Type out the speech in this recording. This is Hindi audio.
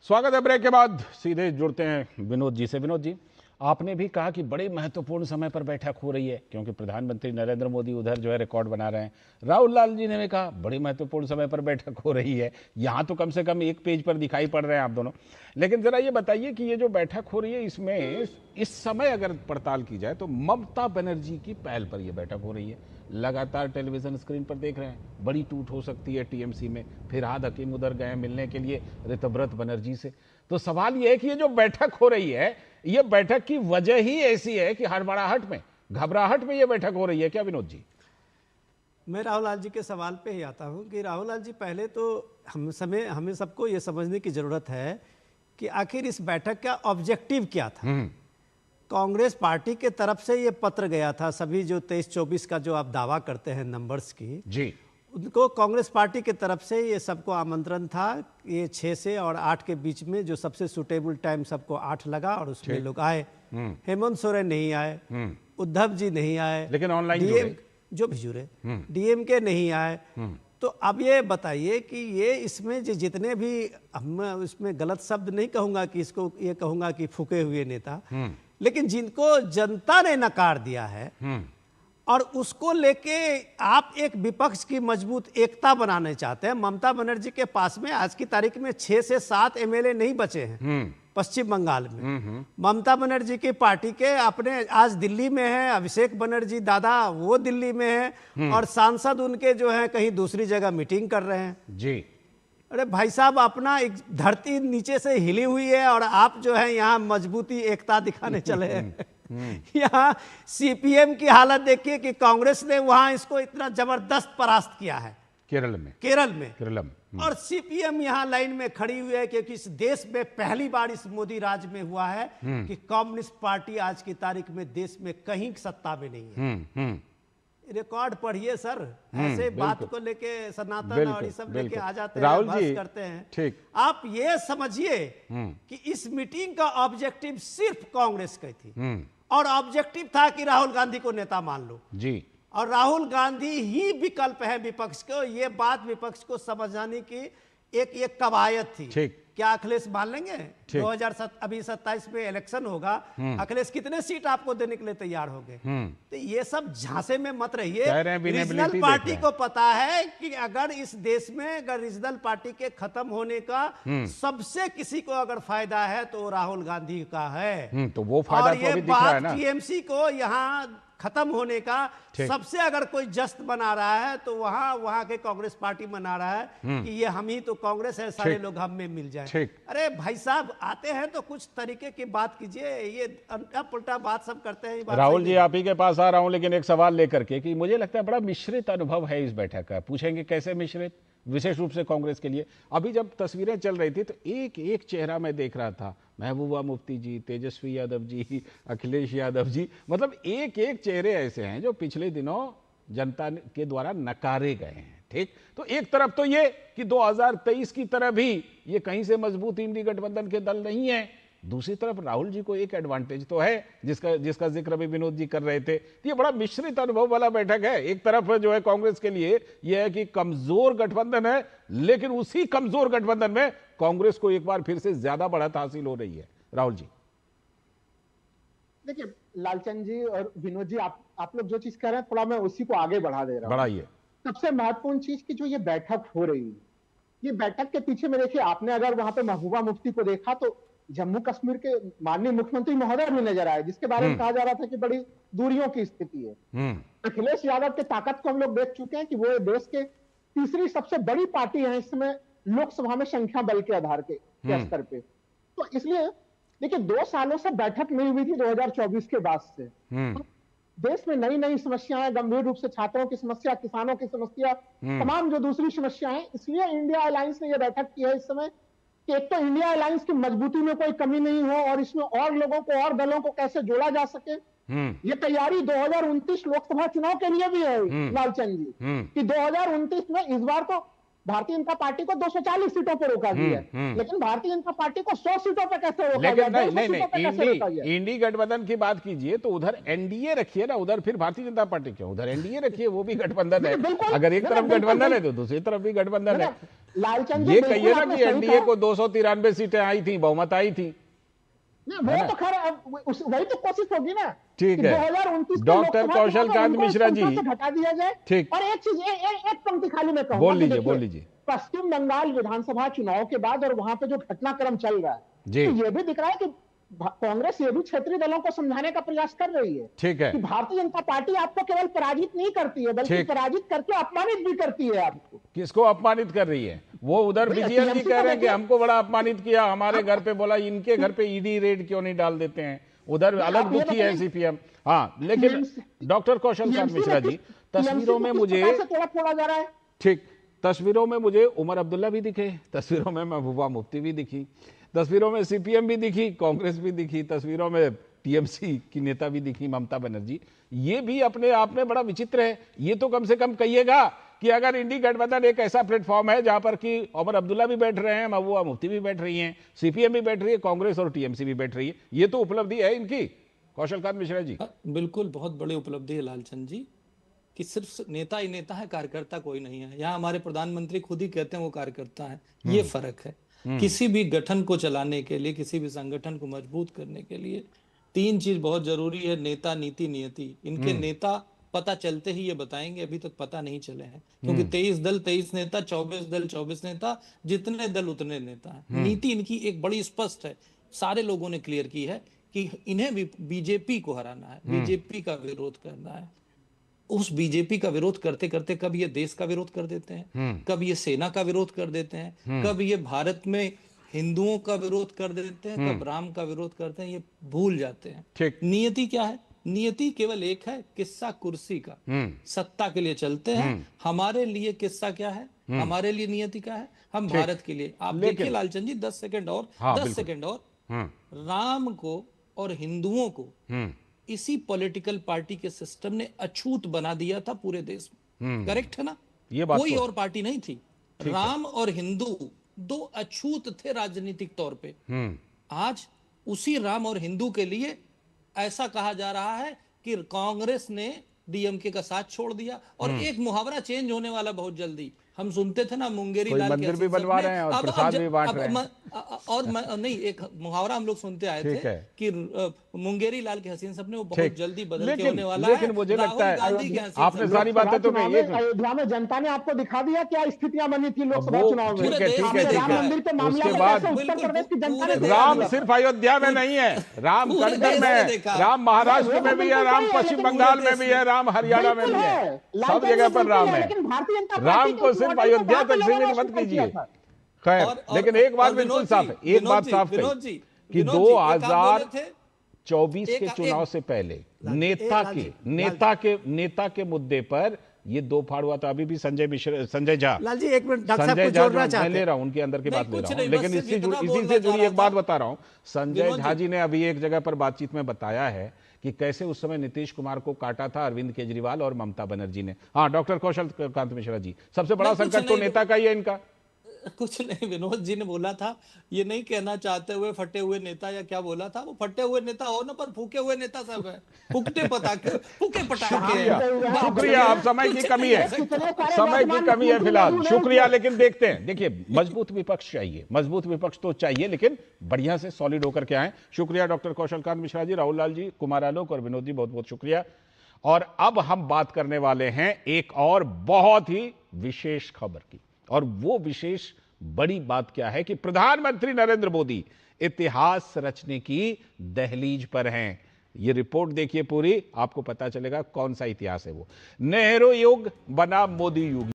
स्वागत है। ब्रेक के बाद सीधे जुड़ते हैं विनोद जी से। विनोद जी, आपने भी कहा कि बड़े महत्वपूर्ण समय पर बैठक हो रही है क्योंकि प्रधानमंत्री नरेंद्र मोदी उधर जो है रिकॉर्ड बना रहे हैं। राहुल लाल जी ने भी कहा बड़ी महत्वपूर्ण समय पर बैठक हो रही है। यहाँ तो कम से कम एक पेज पर दिखाई पड़ रहे हैं आप दोनों। लेकिन जरा ये बताइए कि ये जो बैठक हो रही है इसमें इस समय अगर पड़ताल की जाए तो ममता बनर्जी की पहल पर यह बैठक हो रही है। लगातार टेलीविजन स्क्रीन पर देख रहे हैं बड़ी टूट हो सकती है टीएमसी में। फिरहाद हकीम उधर गए मिलने के लिए ऋतव्रत बनर्जी से। तो सवाल यह है कि ये जो बैठक हो रही है ये बैठक की वजह ही ऐसी है कि हड़बड़ाहट में, घबराहट में ये बैठक हो रही है क्या विनोद जी? मैं राहुल लाल जी के सवाल पे ही आता हूं कि राहुल लाल जी, पहले तो हमें सबको ये समझने की जरूरत है कि आखिर इस बैठक का ऑब्जेक्टिव क्या था। कांग्रेस पार्टी के तरफ से ये पत्र गया था, सभी जो 23-24 का जो आप दावा करते हैं नंबर्स की जी, उनको कांग्रेस पार्टी के तरफ से ये सबको आमंत्रण था। ये 6 से और 8 के बीच में जो सबसे सुटेबल टाइम सबको 8 लगा और उसमें लोग आए। हेमंत सोरेन नहीं आए, उद्धव जी नहीं आए, लेकिन ऑनलाइन जो भी जुड़े, डीएमके नहीं आए। तो अब ये बताइए कि ये इसमें जो जितने भी, हम इसमें गलत शब्द नहीं कहूंगा कि इसको ये कहूंगा कि फूके हुए नेता, लेकिन जिनको जनता ने नकार दिया है और उसको लेके आप एक विपक्ष की मजबूत एकता बनाने चाहते हैं। ममता बनर्जी के पास में आज की तारीख में 6 से 7 एमएलए नहीं बचे हैं पश्चिम बंगाल में। ममता बनर्जी की पार्टी के अपने आज दिल्ली में है, अभिषेक बनर्जी दादा वो दिल्ली में है और सांसद उनके जो है कहीं दूसरी जगह मीटिंग कर रहे हैं जी। अरे भाई साहब, अपना एक धरती नीचे से हिली हुई है और आप जो है यहाँ मजबूती एकता दिखाने चले हैं। यहाँ सीपीएम की हालत देखिए कि कांग्रेस ने वहां इसको इतना जबरदस्त परास्त किया है केरल में। और सीपीएम यहाँ लाइन में खड़ी हुई है क्योंकि इस देश में पहली बार इस मोदी राज में हुआ है कि कम्युनिस्ट पार्टी आज की तारीख में देश में कहीं सत्ता में नहीं है। रिकॉर्ड पढ़िए सर, ऐसे बात को लेके सनातन और ये सब लेके आ जाते हैं, राहुल बहस जी करते हैं। ठीक, आप ये समझिए कि इस मीटिंग का ऑब्जेक्टिव सिर्फ कांग्रेस की थी और ऑब्जेक्टिव था कि राहुल गांधी को नेता मान लो जी, और राहुल गांधी ही विकल्प है विपक्ष को। ये बात विपक्ष को समझाने की एक कवायद थी। ठीक, क्या अखिलेश मान लेंगे? 2027 में इलेक्शन होगा, अखिलेश कितने सीट आपको देने के लिए तैयार हो गए? तो ये सब झांसे में मत रहिए। रीजनल पार्टी को पता है कि अगर इस देश में अगर रीजनल पार्टी के खत्म होने का सबसे किसी को अगर फायदा है तो राहुल गांधी का है। तो वो फायदा और ये बात टीएमसी को यहाँ खत्म होने का सबसे अगर कोई जश्न मना रहा है तो वहां के कांग्रेस पार्टी मना रहा है कि ये हम ही तो कांग्रेस है, सारे लोग हम में मिल जाएं। अरे भाई साहब, आते हैं तो कुछ तरीके की बात कीजिए, ये उल्टा पुल्टा बात सब करते हैं। राहुल जी, आप ही के पास आ रहा हूं लेकिन एक सवाल लेकर के कि मुझे लगता है बड़ा मिश्रित अनुभव है इस बैठक का। पूछेंगे कैसे मिश्रित, विशेष रूप से कांग्रेस के लिए। अभी जब तस्वीरें चल रही थी तो एक एक चेहरा मैं देख रहा था, महबूबा मुफ्ती जी, तेजस्वी यादव जी, अखिलेश यादव जी, मतलब एक एक चेहरे ऐसे हैं जो पिछले दिनों जनता के द्वारा नकारे गए हैं। ठीक, तो एक तरफ तो ये कि 2023 की तरह भी ये कहीं से मजबूत इंडी गठबंधन के दल नहीं है, दूसरी तरफ राहुल जी को एक एडवांटेज तो है जिसका जिक्र अभी विनोद जी कर रहे थे। तो ये बड़ा मिश्रित अनुभव वाला बैठक है। एक तरफ जो है कांग्रेस के लिए यह है कि कमजोर गठबंधन है, लेकिन उसी कमजोर गठबंधन में कांग्रेस को एक बार फिर से ज्यादा बढ़त हासिल हो रही है। राहुल जी देखिए, लालचंद जी और विनोद जी, आप लोग जो चीज कह रहे हैं थोड़ा मैं उसी को आगे बढ़ा दे रहा हूं। बढ़ाइए। सबसे महत्वपूर्ण चीज की जो ये बैठक हो रही है, ये बैठक के पीछे में देखिए, आपने अगर वहां पे महबूबा मुफ्ती को देखा तो जम्मू कश्मीर के माननीय मुख्यमंत्री महोदय भी नजर आए, जिसके बारे में कहा जा रहा था कि बड़ी दूरियों की स्थिति है। अखिलेश यादव के ताकत को हम लोग देख चुके हैं कि वो देश के तीसरी सबसे बड़ी पार्टी है इस समय लोकसभा में संख्या बल के आधार के स्तर पे। तो इसलिए देखिए, 2 सालों से बैठक नहीं हुई थी 2024 के बाद से। देश में नई नई समस्याएं, गंभीर रूप से छात्रों की समस्या, किसानों की समस्या, तमाम जो दूसरी समस्याएं, इसलिए इंडिया अलायंस ने यह बैठक की है इस समय कि एक तो इंडिया अलायंस की मजबूती में कोई कमी नहीं हो और इसमें और लोगों को और दलों को कैसे जोड़ा जा सके। ये तैयारी 2029 लोकसभा चुनाव के लिए भी है लालचंद जी, कि 2029 में इस बार तो भारतीय जनता पार्टी को 240 सीटों पर रोका गया है, लेकिन भारतीय जनता पार्टी को 100 सीटों पर कैसे रोका गया? नहीं, इंडी गठबंधन की बात कीजिए तो उधर एनडीए रखिए ना, उधर फिर भारतीय जनता पार्टी क्यों? उधर एनडीए रखिए, वो भी गठबंधन है। अगर एक तरफ गठबंधन है तो दूसरी तरफ भी गठबंधन है। लालचंद जी ये बिल्कुल कहिए ना आपने कि सही एनडीए कहा। को 293 सीटें आई थी, बहुमत आई थी। नहीं, वो तो खैर वही तो कोशिश होगी ना ठीक कि है। 2029 के डॉक्टर लोकसभा कौशल चुनाव में कांत इनको इस मिश्रा जी, पंक्ति से हटा दिया जाए। ठीक। और एक चीज, एक पंक्ति खाली मैं कहूंगा बोल कि लीजिए, देखिए, बोल लीजिए। पश्चिम बंगाल विधानसभा चुनाव के बाद और वहां पे जो घटनाक्रम चल रहा है, जी। तो ये भी दिख रहा है कि कांग्रेस ये भी क्षेत्रीय दलों को समझाने का प्रयास कर रही है। ठीक है। कि भारतीय जनता पार्टी आपको केवल पराजित नहीं करती है, बल्कि ठीक। पराजित करके अपमानित भी करती है आपको। किसको अपमानित कर रही है? वो उधर भैया, विजयन जी TMC कह को रहे हैं कि देखिए। हमको बड़ा अपमानित किया, हमारे घर पे बोला, इनके घर पे ईडी रेड क्यों नहीं डाल देते हैं? उधर अलग आप ये दुखी है बताइए, सीपीएम। हाँ, लेकिन TMC डॉक्टर कौशल कांत मिश्रा जी, तस्वीरों में मुझे थोड़ा थोड़ा जा रहा है। ठीक, तस्वीरों में मुझे उमर अब्दुल्ला भी दिखे, तस्वीरों में महबूबा मुफ्ती भी दिखी, तस्वीरों में सीपीएम भी दिखी, कांग्रेस भी दिखी, तस्वीरों में टीएमसी की नेता भी दिखी, ममता बनर्जी। ये भी अपने आप में बड़ा विचित्र है। ये तो कम से कम कहिएगा कि अगर इंडी गठबंधन एक ऐसा प्लेटफॉर्म है जहां पर कि उमर अब्दुल्ला भी बैठ रहे हैं, महबूबा मुफ्ती भी बैठ रही हैं, सीपीएम भी बैठ रही है, कांग्रेस और टीएमसी भी बैठ रही है, ये तो उपलब्धि है इनकी, कौशल कांत मिश्रा जी। बिल्कुल, बहुत बड़ी उपलब्धि है लालचंद जी, कि सिर्फ नेता ही नेता है, कार्यकर्ता कोई नहीं है। यहाँ हमारे प्रधानमंत्री खुद ही कहते हैं वो कार्यकर्ता है। ये फर्क है। किसी भी गठन को चलाने के लिए, किसी भी संगठन को मजबूत करने के लिए 3 चीज बहुत जरूरी है: नेता, नीति, नियति। इनके नेता पता चलते ही ये बताएंगे, अभी तक पता नहीं चले हैं, क्योंकि 23 दल 23 नेता, 24 दल 24 नेता, जितने दल उतने नेता हैं। नीति इनकी एक बड़ी स्पष्ट है, सारे लोगों ने क्लियर की है कि इन्हें भी बीजेपी को हराना है, बीजेपी का विरोध करना है। उस बीजेपी का विरोध करते करते कब ये देश का विरोध कर देते हैं, कब ये सेना का विरोध कर देते हैं, कब ये भारत में हिंदुओं का विरोध कर देते हैं, कब राम का विरोध करते हैं, ये भूल जाते हैं। ठीक। नियति क्या है? नियति केवल एक है, किस्सा कुर्सी का। सत्ता के लिए चलते हैं। हमारे लिए किस्सा क्या है, हमारे लिए नियति क्या है? हम भारत के लिए। आप देखिए लालचंद जी, 10 सेकंड और, हाँ, 10 सेकंड और, राम को और हिंदुओं को इसी पॉलिटिकल पार्टी के सिस्टम ने अछूत बना दिया था पूरे देश में। करेक्ट है ना? ये बात कोई तो और पार्टी नहीं थी। राम और हिंदू 2 अछूत थे राजनीतिक तौर पे। आज उसी राम और हिंदू के लिए ऐसा कहा जा रहा है कि कांग्रेस ने डीएमके का साथ छोड़ दिया। और एक मुहावरा चेंज होने वाला बहुत जल्दी, हम सुनते थे ना, मुंगेरी कोई लाल मंदिर भी बनवा रहे हैं और प्रसाद भी बांट रहे हैं। और नहीं, एक मुहावरा हम लोग सुनते आए थे कि मुंगेरी लाल के हसीन सपने वो बहुत जल्दी बदल के होने वाला है। लेकिन मुझे लगता है आपने सारी बातें तो कही। अयोध्या में जनता ने आपको दिखा दिया क्या स्थितियां बनी थी लोकसभा चुनाव में। ठीक है, ठीक है, राम मंदिर के मामले उसके में बाद उत्तर प्रदेश की जनता ने राम सिर्फ अयोध्या में नहीं है, राम कटक में है, राम महाराष्ट्र में भी है, राम पश्चिम बंगाल में भी है, राम हरियाणा में भी है, सब जगह पर राम है। राम को सिर्फ अयोध्या तक सीमित मत कीजिए। खैर, लेकिन एक बात बिल्कुल साफ है, एक बात साफ है कि 2024 के चुनाव से पहले नेता के मुद्दे पर ये दो फाड़ हुआ था। अभी भी संजय झा, लाल जी एक मिनट, डॉक्टर साहब संजय कुछ झा जोड़ना चाहते मैं हैं? ले रहा हूं, उनके अंदर की बात ले कुछ रहा नहीं, हूं, बस लेकिन सिर्फ इतना इसी बोलना से जुड़ी चाह एक बात रहा बता रहा हूं। संजय विनोद झा जी जी ने अभी एक जगह पर बातचीत में बताया है कि कैसे उस समय नीतीश कुमार को काटा था अरविंद केजरीवाल और ममता बनर्जी ने। हाँ, डॉक्टर कौशल कांत मिश्रा जी, सबसे बड़ा संकट तो नेता का ही है इनका। कुछ नहीं, विनोद जी ने बोला था, ये नहीं कहना चाहते हुए फटे हुए नेता, या क्या बोला था वो, फटे हुए नेता हो ना, पर फूके हुए नेता सब है, फूकते पटाखे, फूके पटाखे हैं। शुक्रिया, आप समय की कमी है, समय की कमी है फिलहाल, शुक्रिया। लेकिन देखते हैं, देखिए मजबूत विपक्ष चाहिए, मजबूत विपक्ष तो चाहिए, लेकिन बढ़िया से सॉलिड होकर के आए। शुक्रिया डॉक्टर कौशल कांत मिश्रा जी, राहुल लाल जी, कुमार आलोक और विनोद जी, बहुत बहुत शुक्रिया। और अब हम बात करने वाले हैं एक और बहुत ही विशेष खबर की, और वो विशेष बड़ी बात क्या है कि प्रधानमंत्री नरेंद्र मोदी इतिहास रचने की दहलीज पर हैं। ये रिपोर्ट देखिए पूरी, आपको पता चलेगा कौन सा इतिहास है वो। नेहरू युग बना मोदी युग।